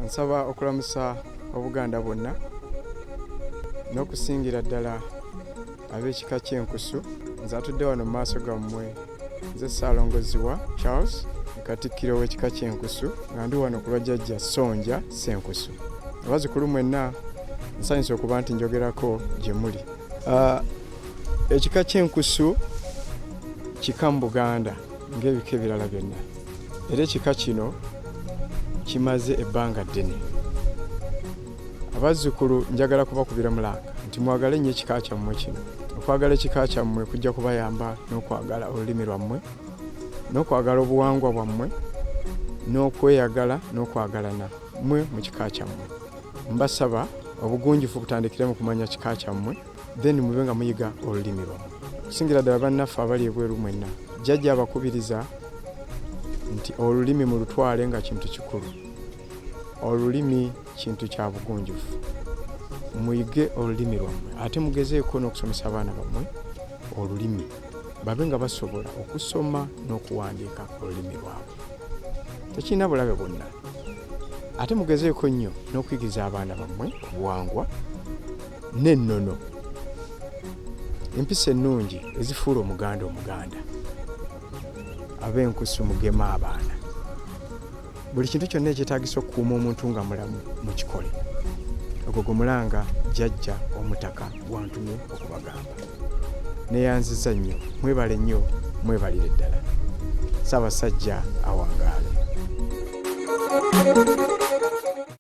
Nsaba okulamusa Obuganda bonna n'okusingira ddala ab'ekika ky'Enkusu. Nze atudde wano mu maaso gammwe nze Ssaalongo Zziwa Charles, Katikkiro w'ekika ky'Enkusu, nga ndi wano ku lwajjajja Ssonja Ssenkusu. Abazzukulu mwenna nsanyusa okuba nti njogerako gye muli. Ekika ky'Enkusu kika mu Buganda ng'ebika ebirala byonna, era ekika kino kimaze ebbanga ddene. Abazzukulu njagala kubakubira mulanga nti mwagale nnyo ekika kyammwe kino. Okwagala ekika kyammwe kujja kubayamba n'okwagala olulimi lwammwe, n'okwagala obuwangwa bwammwe, n'okweyagala n'okwagalana mmwe mu kika kyammwe. Mbasaba obugunjufu butandikire mu kumanya kika kyammwe, then mube nga muyiga olulimi lwammwe. Okusingira ddala bannaffe abali ebweru mwenna, jjajja abakubiriza nti olulimi mu lutwale nga kintu kikulu. Olulimi kintu kya bugunjufu. Muyige olulimi lwammwe, ate mugezeeko n'okusomesa abaana bammwe olulimi, babe nga basobola okusoma n'okuwandiika olulimi lwabwe. Tekirina bulabe bwonna. Ate mugezeeko nnyo n'okuyigiriza abaana bammwe obuwangwa n'ennono, empisa ennungi ezifuula Omuganda Omuganda. Ab'Enkusu mugema abaana. Buli kintu kyonna ekyetaagisa okukuuma omuntu nga mulamu mukikole. Ogwo gwe mulanga jjajja omutaka gwantumye okubagamba. Neeyanziza nnyo, mwebale nnyo, mwebalire ddala. Ssaabasajja awangaale.